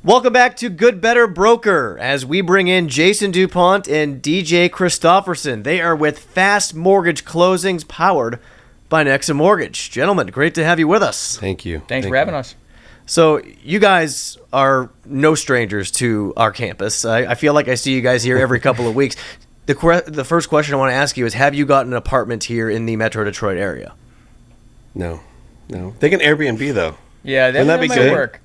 Welcome back to Good Better Broker as we bring in Jason DuPont and DJ Christofferson. They are with Fast Mortgage Closings powered by Nexa Mortgage. Gentlemen, great to have you with us. Thank you. Thanks for having us. So you guys are no strangers to our campus. I feel like I see you guys here every couple of weeks. The first question I want to ask you is, have you got an apartment here in the Metro Detroit area? No. They can Airbnb, though. Yeah, that Wouldn't that be might good? work.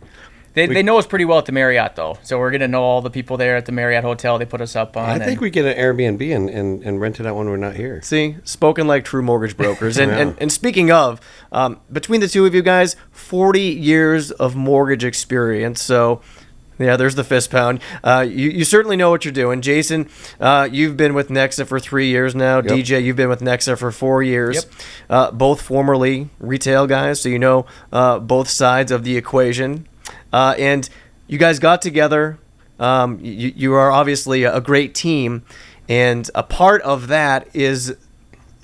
They know us pretty well at the Marriott, though. So we're going to know all the people there at the Marriott Hotel they put us up on. I think we get an Airbnb and rent it out when we're not here. See, spoken like true mortgage brokers. And, Yeah. and speaking of, between the two of you guys, 40 years of mortgage experience. So, yeah, there's the fist pound. You certainly know what you're doing. Jason, you've been with Nexa for 3 years now. Yep. DJ, you've been with Nexa for 4 years. Yep. Both formerly retail guys, so you know both sides of the equation. And you guys got together. You are obviously a great team. And a part of that is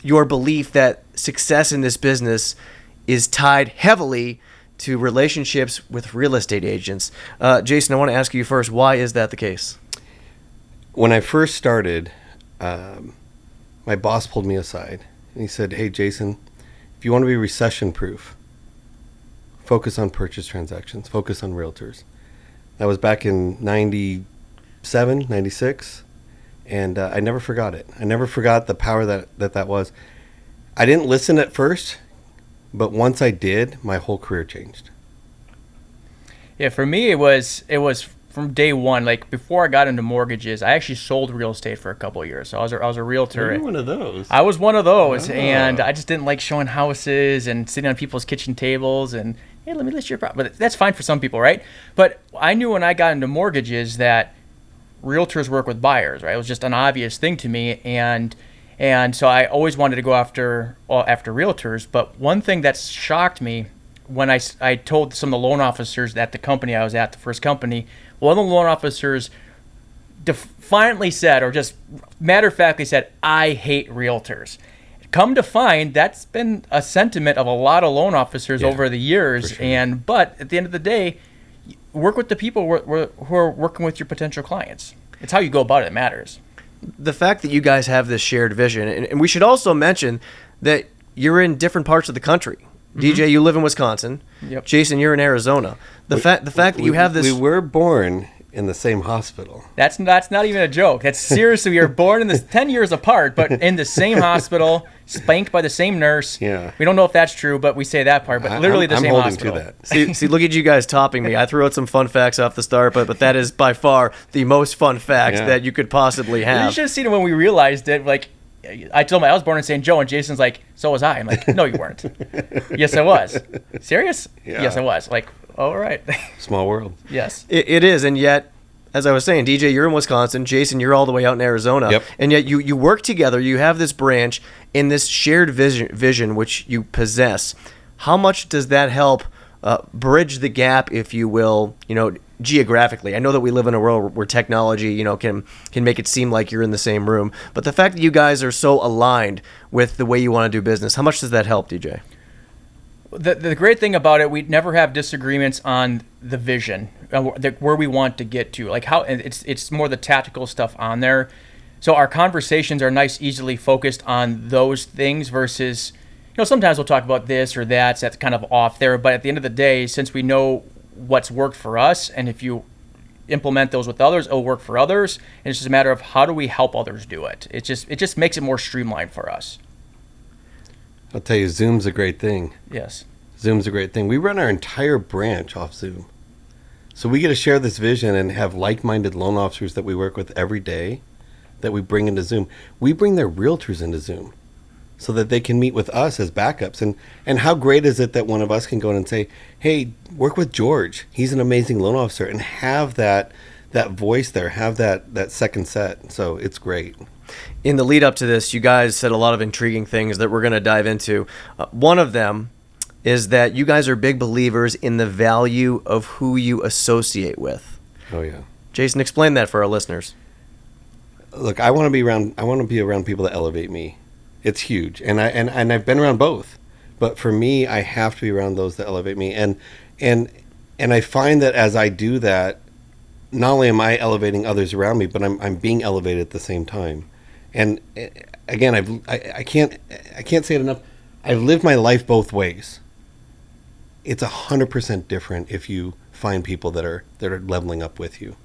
your belief that success in this business is tied heavily to relationships with real estate agents. Jason, I want to ask you first, why is that the case? When I first started, my boss pulled me aside and he said, "Hey, Jason, if you want to be recession-proof, focus on purchase transactions, focus on realtors." That was back in 97, 96, and I never forgot it. I never forgot the power that was. I didn't listen at first, but once I did, my whole career changed. Yeah, for me, it was from day one. Like, before I got into mortgages, I actually sold real estate for a couple of years. So I was a realtor. You're one of those. I was one of those, Oh. and I just didn't like showing houses and sitting on people's kitchen tables and, hey, let me list your property. But that's fine for some people, right? But I knew when I got into mortgages that realtors work with buyers, right? It was just an obvious thing to me, and so I always wanted to go after realtors. But one thing that shocked me when I told some of the loan officers at the company I was at, the first company, one of the loan officers defiantly said, or just matter-of-factly said, "I hate realtors." Come to find, that's been a sentiment of a lot of loan officers over the years. Sure. But at the end of the day, work with the people who are working with your potential clients. It's how you go about it that matters. The fact that you guys have this shared vision, and we should also mention that you're in different parts of the country. DJ, you live in Wisconsin. Yep. Jason, you're in Arizona. The fact that you have this. We were born in the same hospital. That's not even a joke. That's seriously, we were born in this 10 years apart, but in the same hospital, spanked by the same nurse. Yeah. We don't know if that's true, but we say that part. But literally the I'm same holding hospital. to that. See, look at you guys topping me. I threw out some fun facts off the start, but that is by far the most fun facts Yeah. that you could possibly You have. should have seen it when we realized it. Like, I told him I was born in St. Joe, and Jason's like, "So was I." I'm like, "No, you weren't." "Yes, I was." "Serious?" Yeah. "Yes, I was." Like, all right. Small world. Yes. It is, and yet, as I was saying, DJ, you're in Wisconsin. Jason, you're all the way out in Arizona. Yep. And yet you work together. You have this branch in this shared vision which you possess. How much does that help bridge the gap, if you will, geographically? I know that we live in a world where technology, can make it seem like you're in the same room. But the fact that you guys are so aligned with the way you want to do business, how much does that help, DJ? The great thing about it, we never have disagreements on the vision, where we want to get to. Like, how it's more the tactical stuff on there. So our conversations are nice, easily focused on those things versus, sometimes we'll talk about this or that. So that's kind of off there. But at the end of the day, since we know what's worked for us, and if you implement those with others, it'll work for others. And it's just a matter of how do we help others do it. It just makes it more streamlined for us. I'll tell you, Zoom's a great thing. Yes. Zoom's a great thing. We run our entire branch off Zoom. So we get to share this vision and have like-minded loan officers that we work with every day that we bring into Zoom. We bring their realtors into Zoom so that they can meet with us as backups. And how great is it that one of us can go in and say, "Hey, work with George. He's an amazing loan officer," and have that voice there, have that second set. So it's great. In the lead up to this, you guys said a lot of intriguing things that we're going to dive into. One of them is that you guys are big believers in the value of who you associate with. Oh yeah. Jason, explain that for our listeners. Look, I want to be around people that elevate me. It's huge. And I've been around both. But for me, I have to be around those that elevate me. And I find that as I do that, not only am I elevating others around me, but I'm being elevated at the same time. And again, I can't say it enough. I've lived my life both ways. It's 100% different if you find people that are leveling up with you.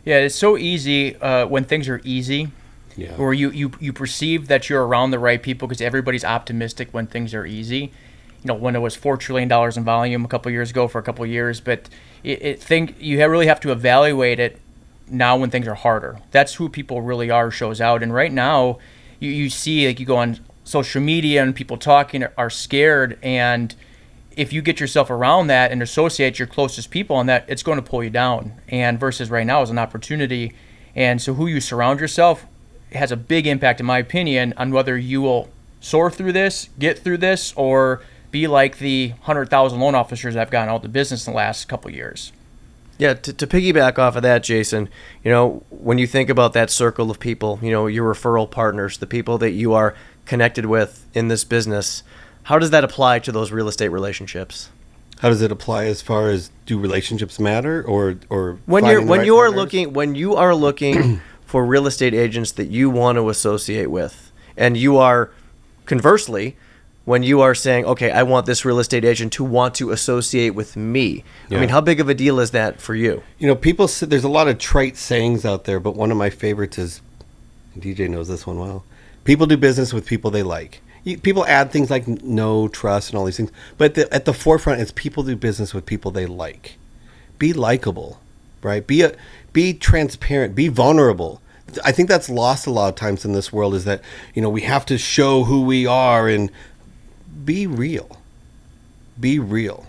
Yeah, it's so easy when things are easy, Yeah. where you perceive that you're around the right people because everybody's optimistic when things are easy. When it was $4 trillion in volume a couple of years ago for a couple of years, but you really have to evaluate it now when things are harder. That's who people really are, shows out. And right now, you see, like, you go on social media and people talking are scared, and if you get yourself around that and associate your closest people on that, it's going to pull you down. And versus right now is an opportunity. And so who you surround yourself has a big impact, in my opinion, on whether you will soar through this, get through this, or be like the 100,000 loan officers I've gotten out of the business in the last couple of years. Yeah, to piggyback off of that, Jason, when you think about that circle of people, your referral partners, the people that you are connected with in this business, how does that apply to those real estate relationships? How does it apply as far as, do relationships matter, or when finding you are looking for real estate agents that you want to associate with, and you are conversely, when you are saying, okay, I want this real estate agent to want to associate with me. Yeah. I mean, how big of a deal is that for you? People say, there's a lot of trite sayings out there, but one of my favorites is, and DJ knows this one well, people do business with people they like. People add things like know, trust, and all these things, but at the forefront, it's people do business with people they like. Be likable, right? Be transparent, be vulnerable. I think that's lost a lot of times in this world, is that, we have to show who we are, and be real. Be real.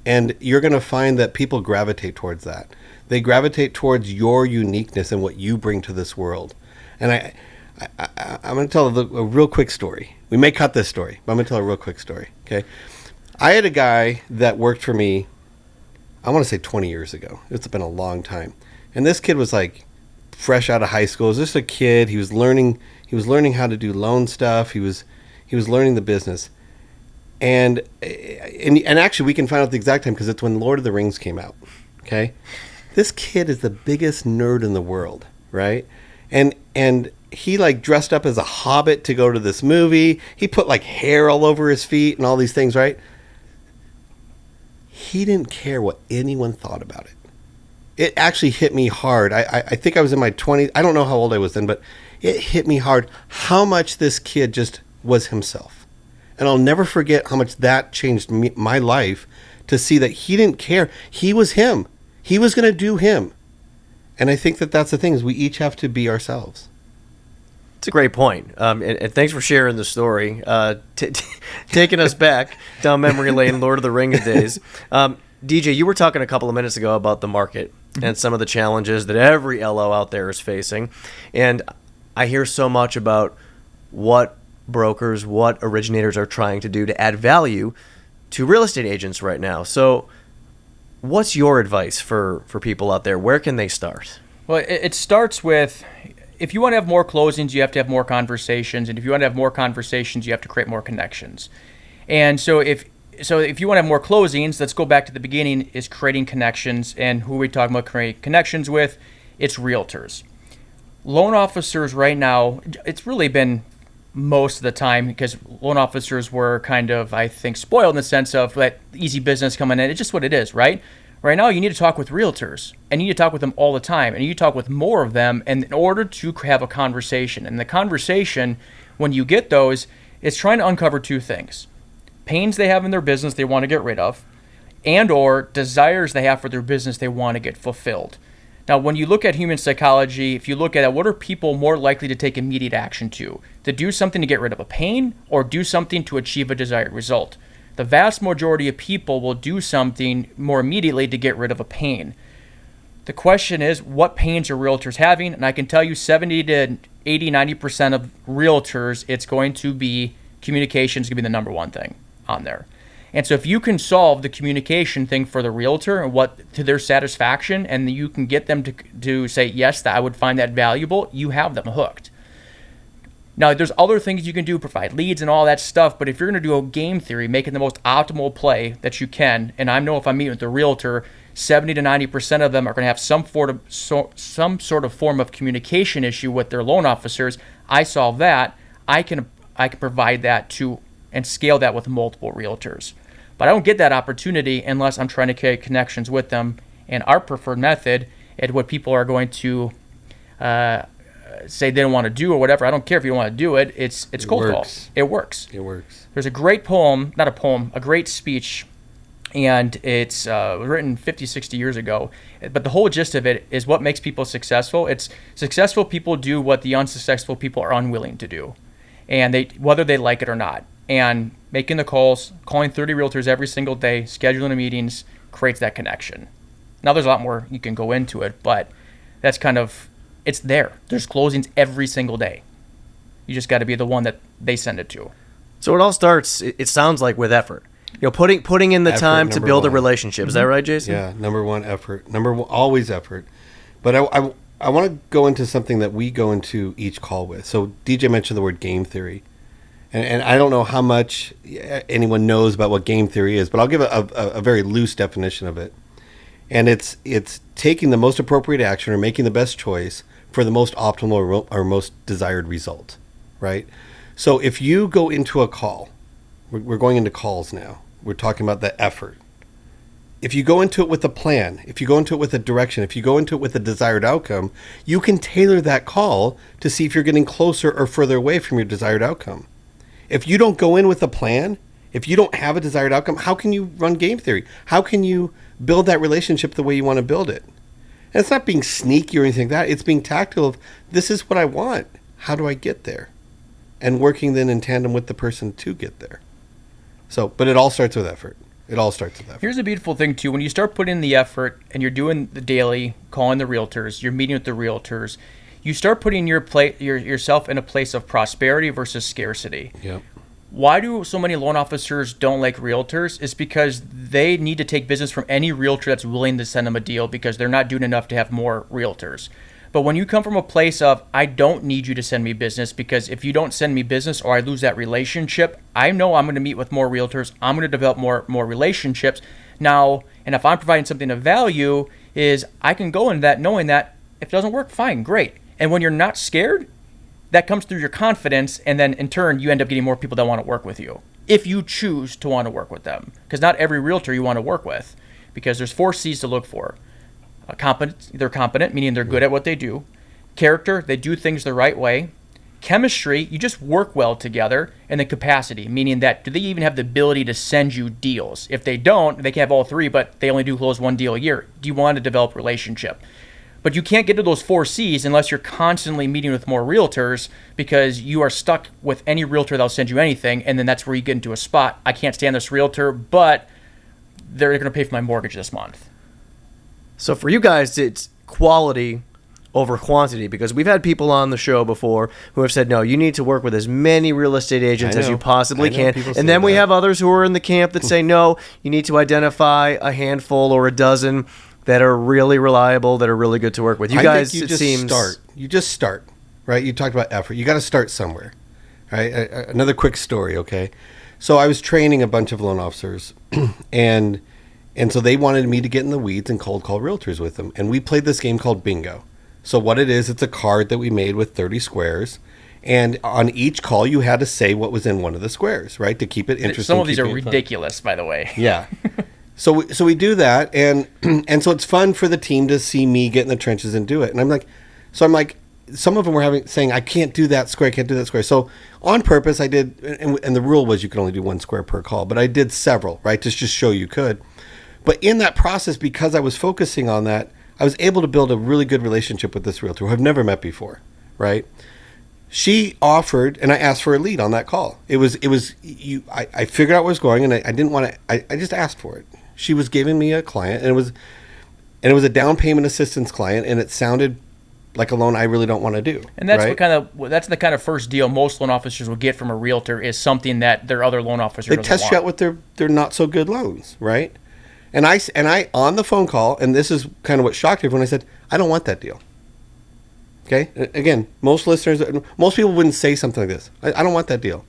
And you're going to find that people gravitate towards that. They gravitate towards your uniqueness and what you bring to this world. And I'm going to tell a real quick story. We may cut this story, but I'm going to tell a real quick story. Okay. I had a guy that worked for me, I want to say 20 years ago. It's been a long time. And this kid was like fresh out of high school. He was just a kid. He was learning how to do loan stuff. He was learning the business. And actually, we can find out the exact time because it's when Lord of the Rings came out. Okay, this kid is the biggest nerd in the world, right? And he like dressed up as a hobbit to go to this movie. He put like hair all over his feet and all these things, right? He didn't care what anyone thought about it. It actually hit me hard. I think I was in my 20s. I don't know how old I was then, but it hit me hard how much this kid just was himself. And I'll never forget how much that changed my life, to see that he didn't care. He was him. He was going to do him. And I think that's the thing, is we each have to be ourselves. It's a great point. And thanks for sharing the story, taking us back down memory lane, Lord of the Rings days. DJ, you were talking a couple of minutes ago about the market and some of the challenges that every LO out there is facing. And I hear so much about what brokers, what originators are trying to do to add value to real estate agents right now. So what's your advice for people out there? Where can they start? Well, it starts with, if you want to have more closings, you have to have more conversations. And if you want to have more conversations, you have to create more connections. And so if you want to have more closings, let's go back to the beginning, is creating connections. And who are we talking about creating connections with? It's realtors. Loan officers right now, it's really been most of the time, because loan officers were kind of, I think, spoiled in the sense of that easy business coming in. It's just what it is, right? Right now, you need to talk with realtors, and you need to talk with them all the time, and you talk with more of them in order to have a conversation. And the conversation, when you get those, is trying to uncover two things: pains they have in their business they want to get rid of, and or desires they have for their business they want to get fulfilled. Now, when you look at human psychology, if you look at it, what are people more likely to take immediate action to? To do something to get rid of a pain, or do something to achieve a desired result? The vast majority of people will do something more immediately to get rid of a pain. The question is, what pains are realtors having? And I can tell you 70 to 80, 90% of realtors, it's going to be communication is going to be the number one thing on there. And so if you can solve the communication thing for the realtor and what to their satisfaction, and you can get them to say, yes, that I would find that valuable, you have them hooked. Now, there's other things you can do, provide leads and all that stuff, but if you're going to do a game theory, making the most optimal play that you can, and I know if I'm meeting with a realtor, 70 to 90% of them are going to have some sort of form of communication issue with their loan officers. I solve that. I can provide that to and scale that with multiple realtors. But I don't get that opportunity unless I'm trying to create connections with them. And our preferred method, and what people are going to say they don't want to do or whatever, I don't care if you don't want to do it. It's cold call. It works. It works. There's a great poem, not a poem, a great speech, and it's written 50, 60 years ago. But the whole gist of it is what makes people successful. It's successful people do what the unsuccessful people are unwilling to do, and whether they like it or not. And making the calls, calling 30 realtors every single day, scheduling the meetings creates that connection. Now, there's a lot more you can go into it, but that's kind of, it's there. There's closings every single day. You just got to be the one that they send it to. So it all starts, it sounds like, with effort. Putting in the Effort, time to build a one. relationship. Is that right, Jason? Yeah, number one, effort. Always effort. But I want to go into something that we go into each call with. So DJ mentioned the word game theory. And I don't know how much anyone knows about what game theory is, but I'll give a very loose definition of it. And it's taking the most appropriate action or making the best choice for the most optimal or most desired result, right? So if you go into a call, we're going into calls now. We're talking about the effort. If you go into it with a plan, if you go into it with a direction, if you go into it with a desired outcome, you can tailor that call to see if you're getting closer or further away from your desired outcome. If you don't go in with a plan, if you don't have a desired outcome, how can you run game theory? How can you build that relationship the way you want to build it? And it's not being sneaky or anything like that. It's being tactile of, this is what I want. How do I get there? And working then in tandem with the person to get there. So, but it all starts with effort. It all starts with effort. Here's the beautiful thing, too. When you start putting in the effort and you're doing the daily, calling the realtors, you're meeting with the realtors, you start putting yourself in a place of prosperity versus scarcity. Yep. Why do so many loan officers don't like realtors? Is because they need to take business from any realtor that's willing to send them a deal because they're not doing enough to have more realtors. But when you come from a place of, I don't need you to send me business because if you don't send me business or I lose that relationship, I know I'm going to meet with more realtors. I'm going to develop more relationships. Now, and if I'm providing something of value, is I can go into that knowing that if it doesn't work, fine, great. And when you're not scared, that comes through your confidence, and then in turn, you end up getting more people that want to work with you if you choose to want to work with them. Because not every realtor you want to work with, because there's 4 C's to look for. They're competent, meaning they're good at what they do. Character, they do things the right way. Chemistry, you just work well together. And then capacity, meaning that do they even have the ability to send you deals? If they don't, they can have all 3, but they only do close 1 deal a year. Do you want to develop a relationship? But you can't get to those 4 C's unless you're constantly meeting with more realtors because you are stuck with any realtor that'll send you anything. And then that's where you get into a spot. I can't stand this realtor, but they're going to pay for my mortgage this month. So for you guys, it's quality over quantity because we've had people on the show before who have said, no, you need to work with as many real estate agents as you possibly can. And then we have others who are in the camp that say, no, you need to identify a handful or a dozen that are really reliable, that are really good to work with. You guys, think it seems... You just start, right? You talked about effort. You got to start somewhere, right? Another quick story, okay? So I was training a bunch of loan officers, and so they wanted me to get in the weeds and cold call realtors with them. And we played this game called bingo. So what it is, it's a card that we made with 30 squares. And on each call, you had to say what was in one of the squares, right? To keep it interesting. Some of these are ridiculous, by the way. Yeah. So we do that, and so it's fun for the team to see me get in the trenches and do it. And I'm like, some of them were saying, I can't do that square, I can't do that square. So on purpose, I did, and the rule was you could only do 1 square per call, but I did several, right, to just show you could. But in that process, because I was focusing on that, I was able to build a really good relationship with this realtor who I've never met before, right? She offered, and I asked for a lead on that call. I figured out where it was going, and I didn't want to, I just asked for it. She was giving me a client, and it was a down payment assistance client, and it sounded like a loan I really don't want to do. And that's right? that's the kind of first deal most loan officers will get from a realtor is something that their other loan officer doesn't test want. you out with their not so good loans, right? And I on the phone call, and this is kind of what shocked everyone. I said, I don't want that deal. Okay, again, most people wouldn't say something like this. I don't want that deal.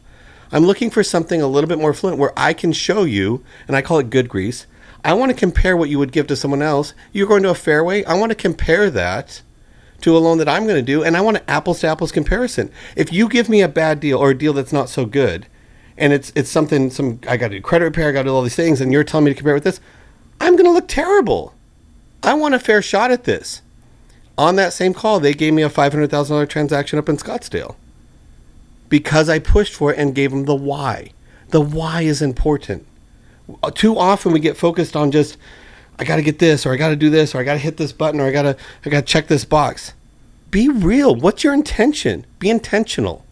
I'm looking for something a little bit more fluent where I can show you, and I call it good grease. I want to compare what you would give to someone else. You're going to a Fairway. I want to compare that to a loan that I'm going to do, and I want an apples to apples comparison. If you give me a bad deal or a deal that's not so good, and it's something, I got to do credit repair, I got to do all these things, and you're telling me to compare with this, I'm going to look terrible. I want a fair shot at this. On that same call, they gave me a $500,000 transaction up in Scottsdale because I pushed for it and gave them the why. The why is important. Too often we get focused on just, I got to get this, or I got to do this, or I got to hit this button, or I got to check this box. Be real. What's your intention? Be intentional.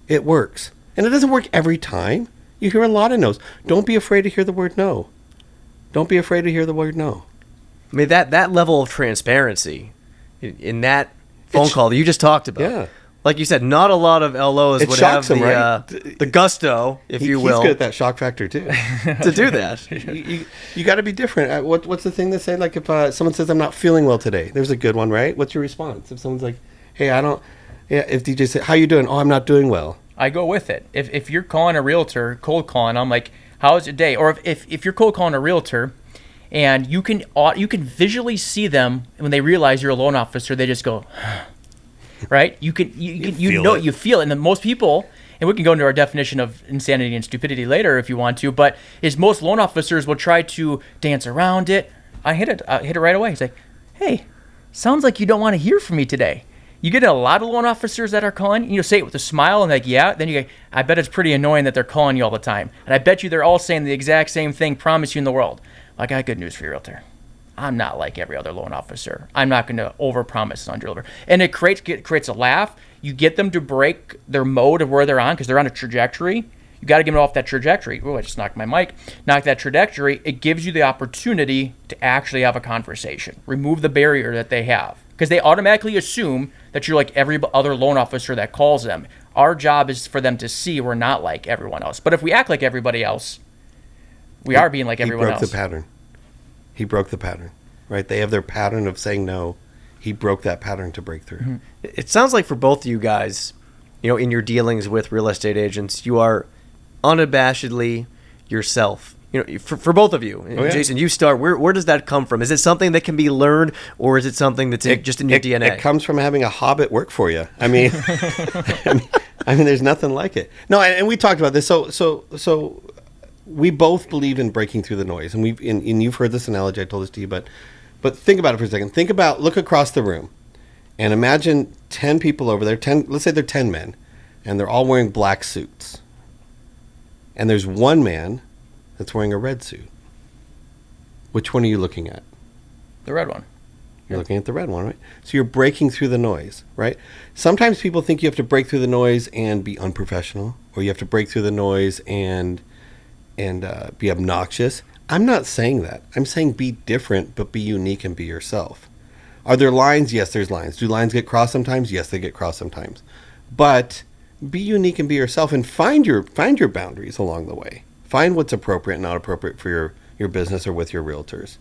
It works. And it doesn't work every time. You hear a lot of no's. Don't be afraid to hear the word no. Don't be afraid to hear the word no. I mean, that level of transparency in that phone call that you just talked about. Yeah. Like you said, not a lot of LOs It would have shocks them, right? the gusto, if you will, He's good at that shock factor, too. to do that. You got to be different. What's the thing they say? Like if someone says, I'm not feeling well today. There's a good one, right? What's your response? If someone's like, hey, if DJ says, how you doing? Oh, I'm not doing well. I go with it. If you're calling a realtor, cold calling, I'm like, how's your day? Or if you're cold calling a realtor, and you can visually see them when they realize you're a loan officer, they just go, right? You feel it. And then most people, and we can go into our definition of insanity and stupidity later if you want to, but is most loan officers will try to dance around it. I hit it right away. It's like, hey, sounds like you don't want to hear from me today. You get a lot of loan officers that are calling, say it with a smile and like, yeah, then you go, I bet it's pretty annoying that they're calling you all the time. And I bet you they're all saying the exact same thing, promise you in the world. I got good news for you, realtor. I'm not like every other loan officer. I'm not going to overpromise and underdeliver. And it creates a laugh. You get them to break their mode of where they're on because they're on a trajectory. You got to get them off that trajectory. Oh, I just knocked my mic. Knock that trajectory. It gives you the opportunity to actually have a conversation. Remove the barrier that they have because they automatically assume that you're like every other loan officer that calls them. Our job is for them to see we're not like everyone else. But if we act like everybody else, we are being like everyone else. He broke the pattern, right? They have their pattern of saying no. He broke that pattern to break through. Mm-hmm. It sounds like for both of you guys, in your dealings with real estate agents, you are unabashedly yourself. For both of you. Oh, yeah. Jason, you start. Where does that come from? Is it something that can be learned, or is it something that's just in your DNA? It comes from having a hobbit work for you. I mean, there's nothing like it. No, and we talked about this. So we both believe in breaking through the noise, and you've heard this analogy. I told this to you, but think about it for a second. Look across the room, and imagine 10 people over there. Let's say they're 10 men, and they're all wearing black suits, and there's one man that's wearing a red suit. Which one are you looking at? The red one. You're looking at the red one, right? So you're breaking through the noise, right? Sometimes people think you have to break through the noise and be unprofessional, or you have to break through the noise and be obnoxious. I'm not saying that. I'm saying be different, but be unique and be yourself. Are there lines? Yes, there's lines. Do lines get crossed sometimes? Yes, they get crossed sometimes. But be unique and be yourself, and find your boundaries along the way. Find what's appropriate and not appropriate for your business or with your realtors.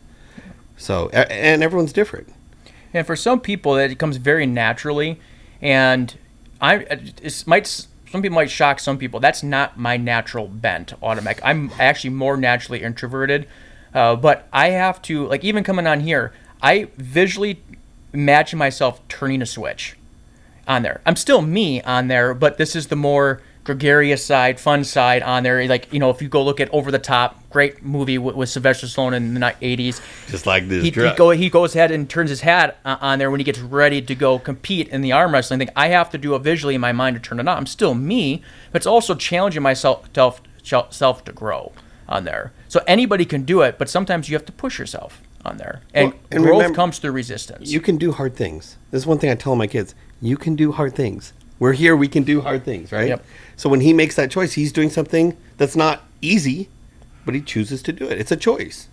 So, and everyone's different. And for some people, it comes very naturally, and some people might shock some people. That's not my natural bent, automatic. I'm actually more naturally introverted, but I have to, like even coming on here, I visually imagine myself turning a switch on there. I'm still me on there, but this is the more gregarious side, fun side on there. Like, if you go look at Over the Top, great movie with Sylvester Stallone in the 80s. Just like this he goes ahead and turns his hat on there when he gets ready to go compete in the arm wrestling thing. I have to do it visually in my mind to turn it on. I'm still me, but it's also challenging myself to grow on there. So anybody can do it, but sometimes you have to push yourself on there. And growth remember, comes through resistance. You can do hard things. This is one thing I tell my kids. You can do hard things. We're here, we can do hard things, right? Yep. So when he makes that choice, he's doing something that's not easy, but he chooses to do it. It's a choice.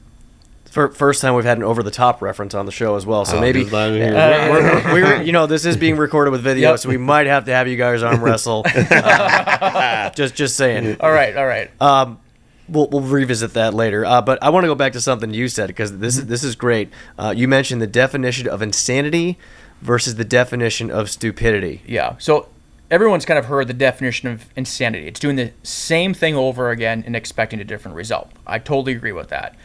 First time we've had an over-the-top reference on the show as well, so maybe this is being recorded with video, so we might have to have you guys arm wrestle. Just saying. All right. We'll revisit that later, but I want to go back to something you said because this is great. You mentioned the definition of insanity versus the definition of stupidity. Yeah. So everyone's kind of heard the definition of insanity. It's doing the same thing over again and expecting a different result. I totally agree with that.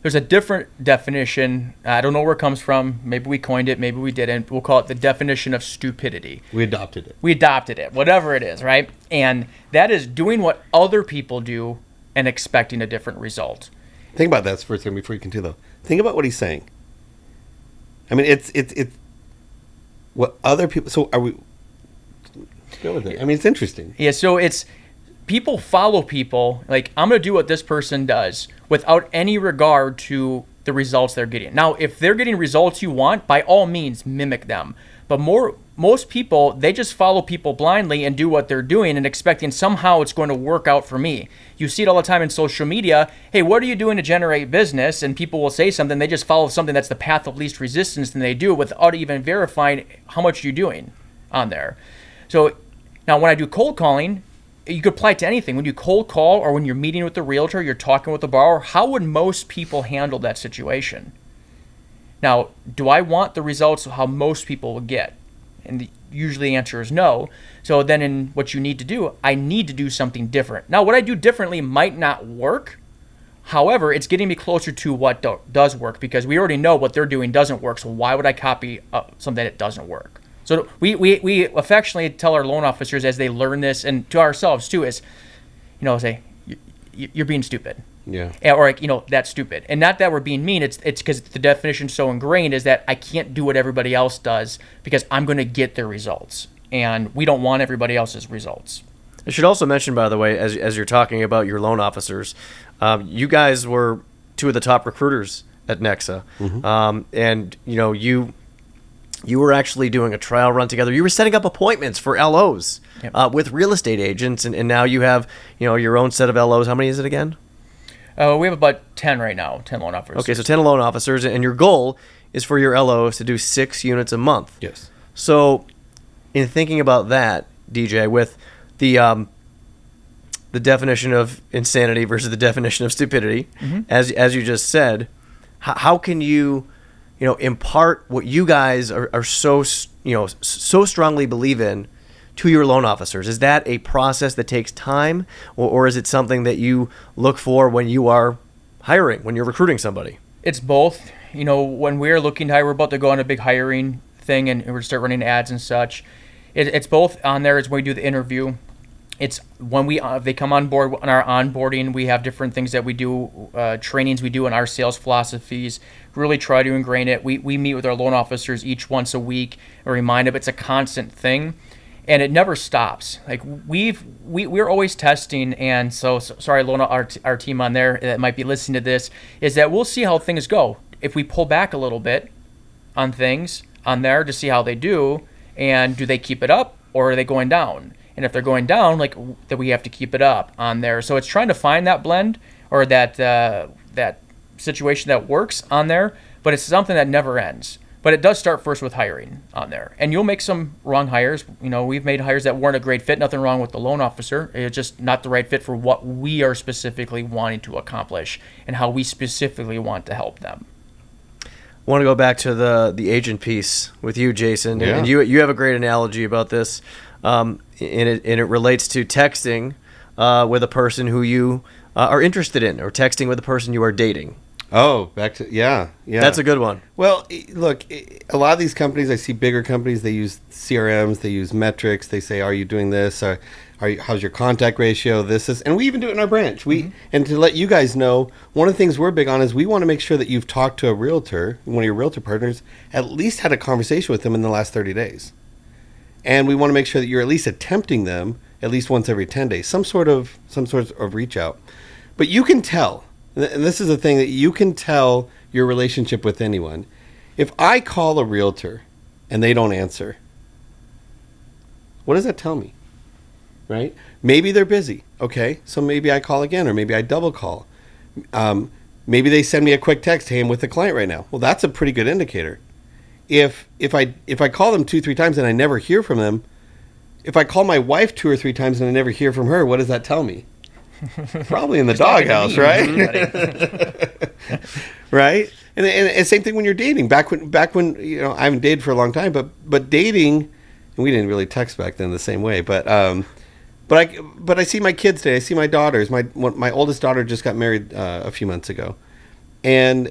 there's a different definition. I don't know where it comes from. Maybe we coined it, maybe we didn't. We'll call it the definition of stupidity. We adopted it. We adopted it, whatever it is, right? And that is doing what other people do and expecting a different result. Think about that for a second before you continue, though. Think about what he's saying. I mean, it's what other people. So are we? Go with it. I mean, it's interesting. Yeah. So it's people follow people. Like, I'm going to do what this person does without any regard to the results they're getting. Now, if they're getting results you want, by all means, mimic them. But most people, they just follow people blindly and do what they're doing and expecting somehow it's going to work out for me. You see it all the time in social media. Hey, what are you doing to generate business? And people will say something. They just follow something that's the path of least resistance, and they do it without even verifying how much you're doing on there. So now when I do cold calling, you could apply it to anything. When you cold call or when you're meeting with the realtor, you're talking with the borrower, how would most people handle that situation? Now, do I want the results of how most people would get? And usually the answer is no. So then in what you need to do, I need to do something different. Now, what I do differently might not work. However, it's getting me closer to what does work, because we already know what they're doing doesn't work. So why would I copy something that doesn't work? So we affectionately tell our loan officers as they learn this, and to ourselves too, is, say, you're being stupid. Yeah. Or, that's stupid. And not that we're being mean. It's because the definition's so ingrained is that I can't do what everybody else does because I'm going to get their results. And we don't want everybody else's results. I should also mention, by the way, as you're talking about your loan officers, you guys were two of the top recruiters at Nexa. Mm-hmm. And, you were actually doing a trial run together. You were setting up appointments for LOs with real estate agents. And now you have, your own set of LOs. How many is it again? We have about 10 right now, 10 loan officers. Okay, so 10 loan officers, and your goal is for your LOs to do 6 units a month. Yes. So, in thinking about that, DJ, with the definition of insanity versus the definition of stupidity, as you just said, how can you, impart what you guys are so strongly believe in to your loan officers? Is that a process that takes time, or is it something that you look for when you are hiring, when you're recruiting somebody? It's both. When we're looking to hire, we're about to go on a big hiring thing, and we're going to start running ads and such. It's both. On there is when we do the interview. It's when they come on board on our onboarding. We have different things that we do, trainings we do in our sales philosophies. Really try to ingrain it. We meet with our loan officers each once a week and remind them it's a constant thing. And it never stops. Like we're always testing, and so sorry, Lona, our team on there that might be listening to this, is that we'll see how things go. If we pull back a little bit on things on there to see how they do, and do they keep it up or are they going down? And if they're going down, then we have to keep it up on there. So it's trying to find that blend or that situation that works on there, but it's something that never ends. But it does start first with hiring on there. And you'll make some wrong hires. We've made hires that weren't a great fit. Nothing wrong with the loan officer. It's just not the right fit for what we are specifically wanting to accomplish and how we specifically want to help them. I want to go back to the agent piece with you, Jason. Yeah. And you have a great analogy about this. And it relates to texting with a person who you are interested in, or texting with a person you are dating. Oh, back to yeah. That's a good one. Well, look, a lot of these companies, I see bigger companies, they use CRMs, they use metrics. They say, "Are you doing this? How's your contact ratio? This is," and we even do it in our branch. And to let you guys know, one of the things we're big on is we want to make sure that you've talked to a realtor, one of your realtor partners, at least had a conversation with them in the last 30 days, and we want to make sure that you're at least attempting them at least once every 10 days, some sort of reach out. But you can tell. And this is the thing that you can tell your relationship with anyone. If I call a realtor and they don't answer, what does that tell me? Right? Maybe they're busy. Okay, so maybe I call again, or maybe I double call. Maybe they send me a quick text, "Hey, I'm with the client right now." Well, that's a pretty good indicator. If I call them 2-3 times and I never hear from them, if I call my wife 2 or 3 times and I never hear from her, what does that tell me? Probably in the doghouse, right? Right? And same thing when you're dating. Back when I haven't dated for a long time, but dating, and we didn't really text back then the same way. But I see my kids today. I see my daughters. My oldest daughter just got married a few months ago, And,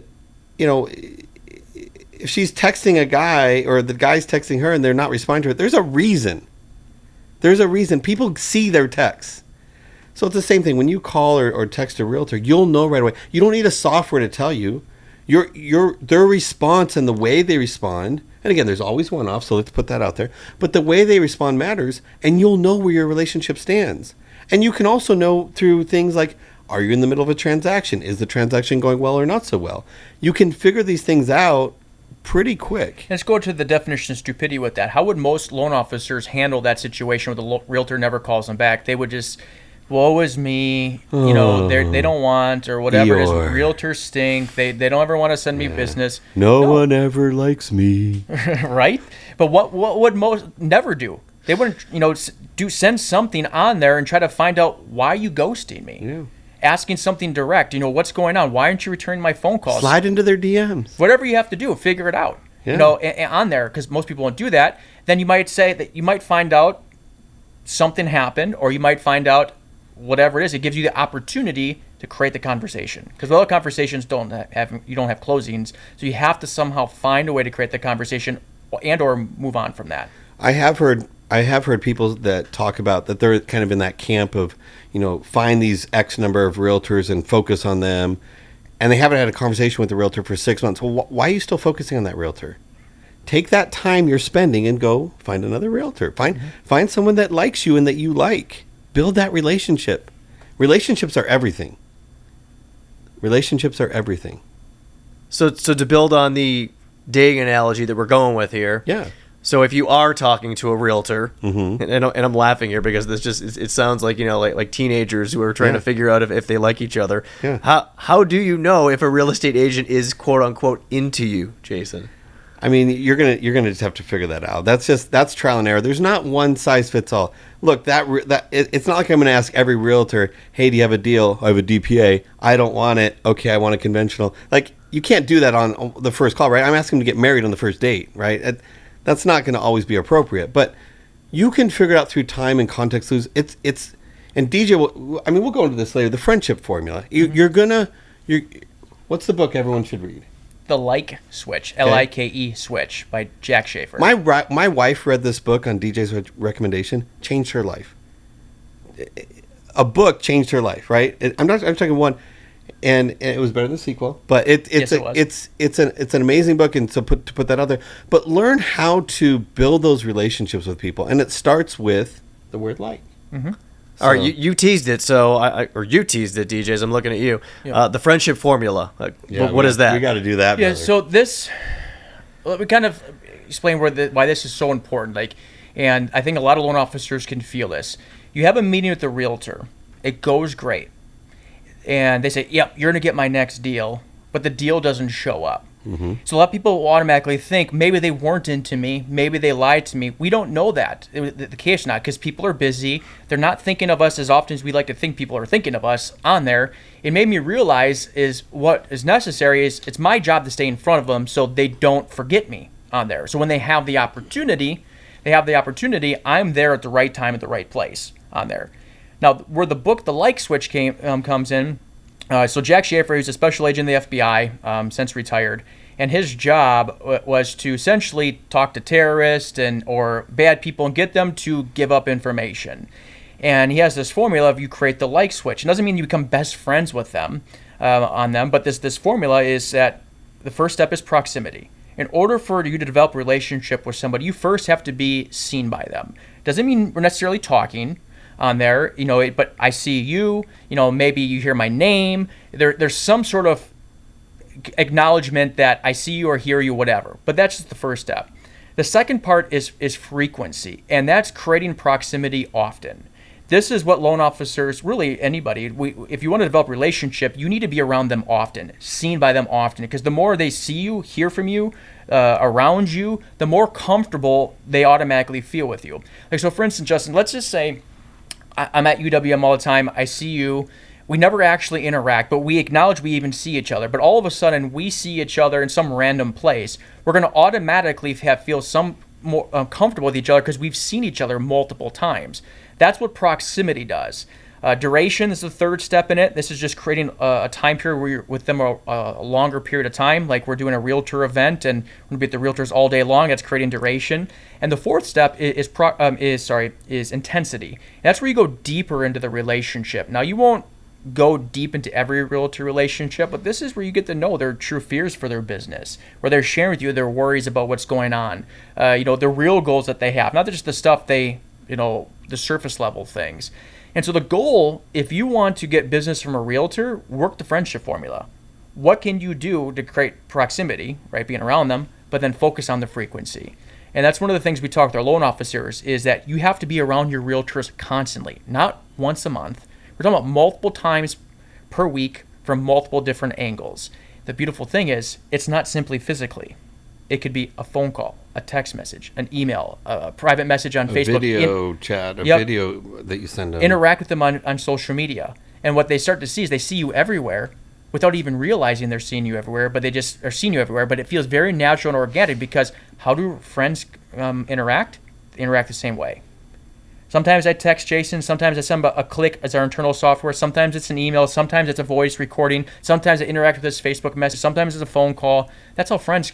you know, if she's texting a guy or the guy's texting her and they're not responding to it, there's a reason. There's a reason. People see their texts. So it's the same thing. When you call or text a realtor, you'll know right away. You don't need a software to tell you. Their response and the way they respond, and again, there's always one off, so let's put that out there. But the way they respond matters, and you'll know where your relationship stands. And you can also know through things like, are you in the middle of a transaction? Is the transaction going well or not so well? You can figure these things out pretty quick. Let's go to the definition of stupidity with that. How would most loan officers handle that situation where the realtor never calls them back? They would just, woe is me, you know, they don't want, or whatever it is. Realtors stink. They don't ever want to send me business. No one ever likes me. Right? But what would most never do? They wouldn't, you know, send something on there and try to find out why you ghosting me. Yeah. Asking something direct, you know, what's going on? Why aren't you returning my phone calls? Slide into their DMs. Whatever you have to do, figure it out. Yeah. You know, on there, because most people won't do that. Then you might say that you might find out something happened, or you might find out whatever it is. It gives you the opportunity to create the conversation, because all conversations don't have closings, so you have to somehow find a way to create the conversation and or move on from that. I have heard people that talk about that they're kind of in that camp of, you know, find these X number of realtors and focus on them, and they haven't had a conversation with the realtor for 6 months. Well, why are you still focusing on that realtor? Take that time you're spending and go find another realtor. Find someone that likes you and that you like. Build that relationship. Relationships are everything. Relationships are everything. So to build on the dating analogy that we're going with here. Yeah. So if you are talking to a realtor, Mm-hmm. and I'm laughing here because this just it sounds like, you know, like teenagers who are trying to figure out if they like each other. Yeah. How do you know if a real estate agent is quote unquote into you, Jason? I mean, you're gonna just have to figure that out. That's trial and error. There's not one size fits all. Look, it's not like I'm gonna ask every realtor, hey, do you have a deal? I have a DPA. I don't want it. Okay, I want a conventional. Like, you can't do that on the first call, right? I'm asking them to get married on the first date, right? That's not going to always be appropriate, but you can figure it out through time and context clues. It's and DJ. We'll go into this later. The friendship formula. What's the book everyone should read? The Like Switch, Like Switch by Jack Schaefer. My wife read this book on DJ's recommendation. Changed her life. A book changed her life, right? I'm talking one. And it was better than the sequel, but it's an amazing book, and to put that out there. But learn how to build those relationships with people, and it starts with the word like. Mm-hmm. All right, you teased it, or you teased it, DJs. I'm looking at you. Yeah. The friendship formula. What is that? We got to do that. Yeah. Brother. So we kind of explain why this is so important. And I think a lot of loan officers can feel this. You have a meeting with the realtor. It goes great. And they say, yep, you're going to get my next deal, but the deal doesn't show up. Mm-hmm. So a lot of people will automatically think maybe they weren't into me, maybe they lied to me. We don't know that. The case not, because people are busy. They're not thinking of us as often as we like to think people are thinking of us on there. It made me realize is what is necessary is it's my job to stay in front of them so they don't forget me on there. So when they have the opportunity, I'm there at the right time at the right place on there. Now, where the book, The Like Switch, comes in, so Jack Schaefer, who's a special agent in the FBI, since retired, and his job was to essentially talk to terrorists or bad people and get them to give up information. And he has this formula of you create the like switch. It doesn't mean you become best friends with them, but this formula is that the first step is proximity. In order for you to develop a relationship with somebody, you first have to be seen by them. Doesn't mean we're necessarily talking on there, but I see you, maybe you hear my name. There's some sort of acknowledgement that I see you or hear you, whatever. But that's just the first step. The second part is frequency, and that's creating proximity often. This is what loan officers, really anybody, if you want to develop a relationship, you need to be around them often, seen by them often, because the more they see you, hear from you, around you, the more comfortable they automatically feel with you. So for instance, Justin, let's just say I'm at UWM all the time. I see you. We never actually interact, but we acknowledge we even see each other. But all of a sudden, we see each other in some random place. We're going to automatically feel some more comfortable with each other because we've seen each other multiple times. That's what proximity does. Duration is the third step in it. This is just creating a time period where you're with them a longer period of time, like we're doing a realtor event and we're going to be at the realtors all day long. That's creating duration. And the fourth step is intensity. And that's where you go deeper into the relationship. Now, you won't go deep into every realtor relationship, but this is where you get to know their true fears for their business, where they're sharing with you their worries about what's going on, the real goals that they have, not just the stuff the surface level things. And so the goal, if you want to get business from a realtor, work the friendship formula. What can you do to create proximity, right, being around them, but then focus on the frequency? And that's one of the things we talk with our loan officers, is that you have to be around your realtors constantly, not once a month. We're talking about multiple times per week from multiple different angles. The beautiful thing is, it's not simply physically. It could be a phone call, a text message, an email, a private message on Facebook. Video chat, video that you send them. Interact with them on social media. And what they start to see is they see you everywhere without even realizing they're seeing you everywhere, but they just are seeing you everywhere. But it feels very natural and organic, because how do friends interact? They interact the same way. Sometimes I text Jason. Sometimes I send a click as our internal software. Sometimes it's an email. Sometimes it's a voice recording. Sometimes I interact with this Facebook message. Sometimes it's a phone call. That's how friends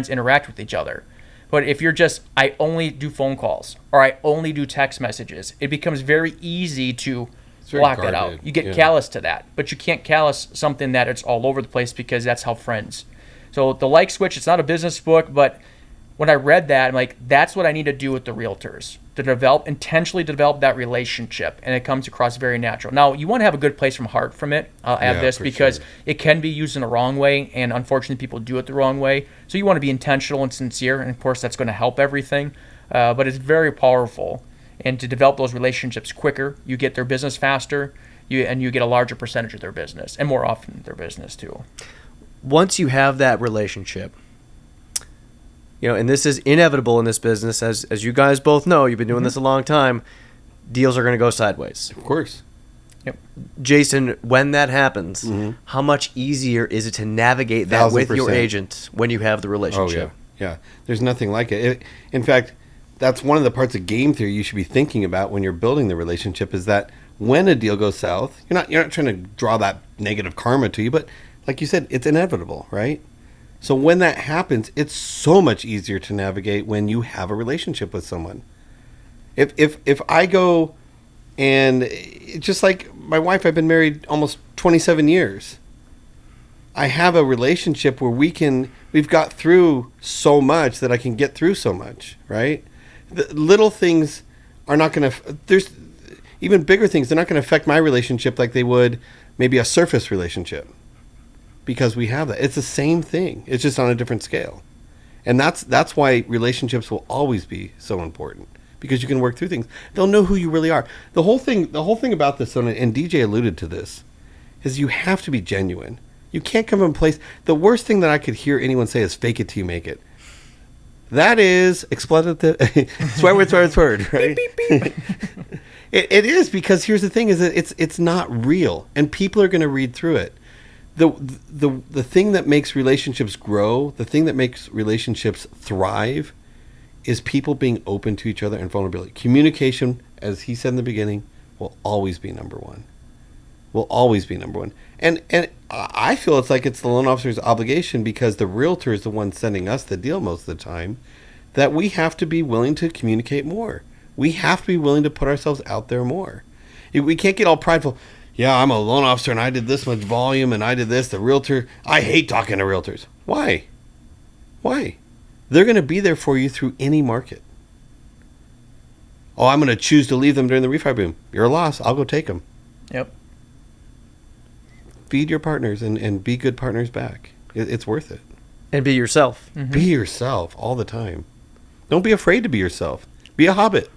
interact with each other. But if you're just, I only do phone calls or I only do text messages, it becomes very easy to block that out. You get callous to that. But you can't callous something that it's all over the place, because that's how friends. So the like switch, it's not a business book, but when I read that, I'm like, that's what I need to do with the realtors, to intentionally develop that relationship, and it comes across very natural. Now, you want to have a good place from heart from it. I'll add this, because it can be used in the wrong way, and unfortunately, people do it the wrong way. So you want to be intentional and sincere, and of course, that's going to help everything. But it's very powerful, and to develop those relationships quicker, you get their business faster, and you get a larger percentage of their business, and more often their business too. Once you have that relationship, and this is inevitable in this business, as you guys both know, you've been doing this a long time, deals are going to go sideways. Of course. Yep. Jason, when that happens, how much easier is it to navigate that with your agent when you have the relationship? Oh, yeah. There's nothing like it. In fact, that's one of the parts of game theory you should be thinking about when you're building the relationship, is that when a deal goes south, you're not trying to draw that negative karma to you, but like you said, it's inevitable, right? So when that happens, it's so much easier to navigate when you have a relationship with someone. If I go, and just like my wife, I've been married almost 27 years. I have a relationship where we've got through so much that I can get through so much, right? The little things are not going to, there's even bigger things, they're not going to affect my relationship like they would maybe a surface relationship. Because we have that. It's the same thing. It's just on a different scale. And that's why relationships will always be so important, because you can work through things. They'll know who you really are. The whole thing about this, and DJ alluded to this, is you have to be genuine. You can't come in place. The worst thing that I could hear anyone say is fake it till you make it. That is expletive. Swear word, right? Beep, beep, beep. It is, because here's the thing, is that it's not real, and people are going to read through it. The thing that makes relationships grow, the thing that makes relationships thrive, is people being open to each other and vulnerability. Communication, as he said in the beginning, will always be number one. Will always be number one. And I feel it's like it's the loan officer's obligation, because the realtor is the one sending us the deal most of the time, that we have to be willing to communicate more. We have to be willing to put ourselves out there more. We can't get all prideful. Yeah, I'm a loan officer and I did this much volume and I did this. The realtor, I hate talking to realtors. Why? They're going to be there for you through any market. Oh, I'm going to choose to leave them during the refi boom. You're a loss. I'll go take them. Yep. Feed your partners and be good partners back. It's worth it. And be yourself. Mm-hmm. Be yourself all the time. Don't be afraid to be yourself. Be a hobbit.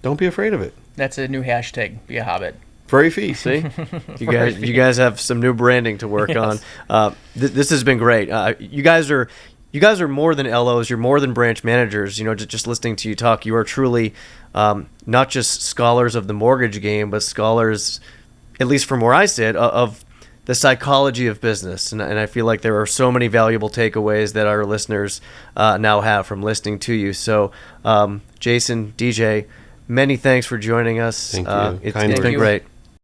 Don't be afraid of it. That's a new hashtag. Be a hobbit. Furry feet. See, you guys have some new branding to work on. This has been great. You guys are more than LOs. You're more than branch managers. Just listening to you talk, you are truly not just scholars of the mortgage game, but scholars, at least from where I sit, of the psychology of business. And I feel like there are so many valuable takeaways that our listeners now have from listening to you. So, Jason, DJ, many thanks for joining us. Thank you. It's Kind been words. great.